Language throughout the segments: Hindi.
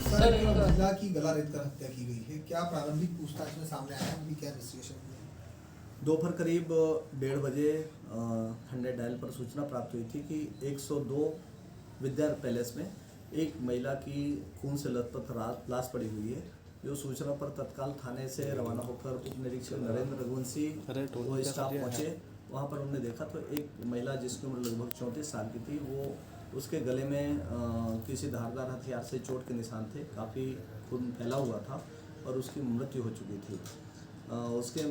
सर एक महिला की गला रेतकर हत्या की गई है, क्या प्रारंभिक पूछताछ में सामने आया है, अभी क्या इन्वेस्टिगेशन हुई है? दोपहर करीब 1:30 बजे 100 डायल पर सूचना प्राप्त हुई थी कि 102 विद्या पैलेस में एक महिला की खून से लथपथ लाश पड़ी हुई है। जो सूचना पर तत्काल थाने से रवाना होकर उप निरीक्षक नरेंद्र रघुवंशी वो स्टाफ पहुंचे। वहां पर उन्होंने देखा तो एक महिला जिसकी उम्र लगभग 34 साल की थी, वो उसके गले में किसी धारदार हथियार से चोट के निशान थे, काफ़ी खून फैला हुआ था और उसकी मृत्यु हो चुकी थी। उसके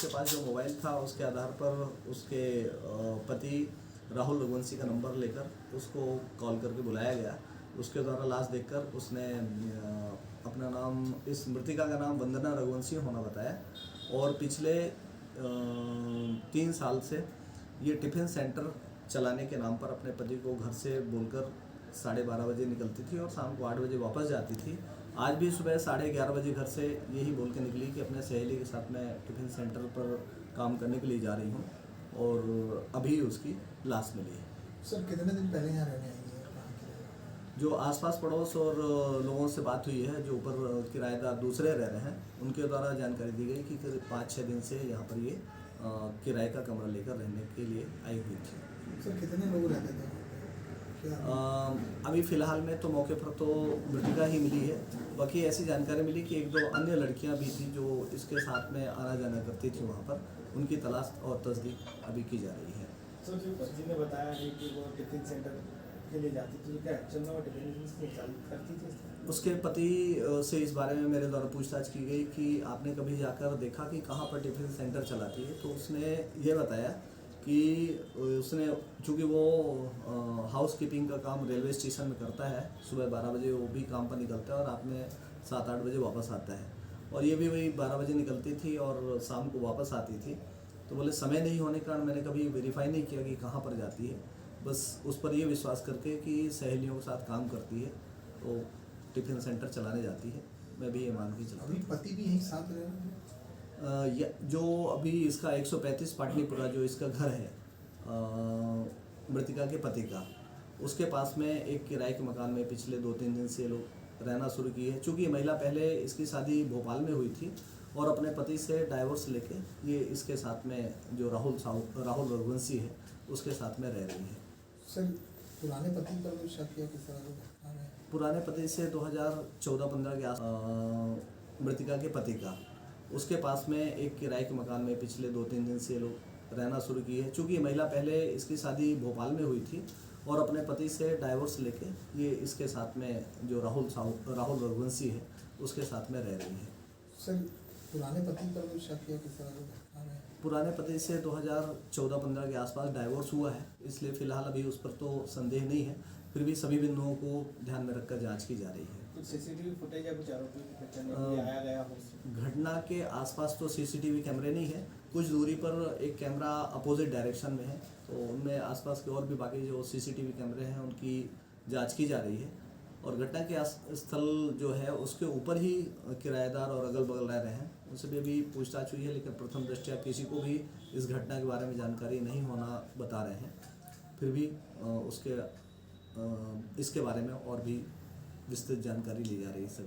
पास जो मोबाइल था उसके आधार पर उसके पति राहुल रघुवंशी का नंबर लेकर उसको कॉल करके बुलाया गया। उसके द्वारा लाश देखकर उसने अपना नाम, इस मृतिका का नाम वंदना रघुवंशी होना बताया और पिछले 3 साल से ये टिफ़िन सेंटर चलाने के नाम पर अपने पति को घर से बोलकर 12:30 बजे निकलती थी और शाम को 8 बजे वापस जाती थी। आज भी सुबह 11:30 बजे घर से यही बोल के निकली कि अपने सहेली के साथ मैं टिफ़िन सेंटर पर काम करने के लिए जा रही हूँ और अभी उसकी लाश मिली है। सर कितने दिन पहले यहाँ रहने आई है? जो आसपास पड़ोस और लोगों से बात हुई है, जो ऊपर किराएदार दूसरे रह रहे हैं, उनके द्वारा जानकारी दी गई कि करीब 5-6 दिन से यहाँ पर ये किराए का कमरा लेकर रहने के लिए आई हुई थी। सर कितने लोग रहते थे? अभी फ़िलहाल में तो मौके पर तो मृतिका ही मिली है। बाकी ऐसी जानकारी मिली कि 1-2 अन्य लड़कियां भी थी जो इसके साथ में आना जाना करती थी वहाँ पर, उनकी तलाश और तस्दीक अभी की जा रही है। सर जो बच्ची ने बताया है कि वो टिफिन सेंटर के लिए जाती थी, क्या एक्चुअल में वो टिफिन चालू करती थी? उसके पति से इस बारे में मेरे द्वारा पूछताछ की गई कि आपने कभी जाकर देखा कि कहाँ पर टिफिन सेंटर चलाती है, तो उसने ये बताया कि उसने, चूँकि वो हाउस कीपिंग का काम रेलवे स्टेशन में करता है, सुबह 12 बजे वो भी काम पर निकलता है और रात में 7-8 बजे वापस आता है, और ये भी वही 12 बजे निकलती थी और शाम को वापस आती थी। तो बोले समय नहीं होने के कारण मैंने कभी वेरीफाई नहीं किया कि कहाँ पर जाती है, बस उस पर ये विश्वास करके कि सहेलियों के साथ काम करती है तो टिफ़िन सेंटर चलाने जाती है। मैं भी ये मान के चलता हूँ। अभी पति भी यहीं साथ रह रहे हैं? जो अभी इसका 135 पाटलिपुरा जो इसका घर है मृतिका के पति का, उसके पास में एक किराए के मकान में पिछले 2-3 दिन से लोग रहना शुरू किए हैं। चूँकि महिला पहले इसकी शादी भोपाल में हुई थी और अपने पति से डाइवोर्स लेके ये इसके साथ में जो राहुल रघुवंशी है उसके साथ में रह रही है। सर पुराने पति पर भी शक किया किस तरह की घटना में? पुराने पति से 2014-15 के मृतिका के पति का, उसके पास में एक किराए के मकान में पिछले 2-3 दिन से लोग रहना शुरू किए हैं। चूँकि महिला पहले इसकी शादी भोपाल में हुई थी और अपने पति से डाइवोर्स लेके ये इसके साथ में जो राहुल रघुवंशी है उसके साथ में रह रही है। सर पुराने पति पर भी शक किया किस तरह की घटना में? पुराने पति से 2014-15 के आसपास डाइवोर्स हुआ है, इसलिए फ़िलहाल अभी उस पर तो संदेह नहीं है, फिर भी सभी बिंदुओं को ध्यान में रखकर जांच की जा रही है। कुछ सीसीटीवी फुटेज या कुछ आरोपी की पहचान में आया गया हो? घटना के आसपास तो सीसीटीवी कैमरे नहीं है, कुछ दूरी पर एक कैमरा अपोजिट डायरेक्शन में है, तो उनमें आसपास के और भी बाकी जो सीसीटीवी कैमरे हैं उनकी जांच की जा रही है। और घटना के स्थल जो है उसके ऊपर ही किराएदार और अगल बगल रह रहे हैं, उनसे भी अभी पूछताछ हुई है, लेकिन प्रथम दृष्टया किसी को भी इस घटना के बारे में जानकारी नहीं होना बता रहे हैं। फिर भी इसके बारे में और भी विस्तृत जानकारी ली जा रही है।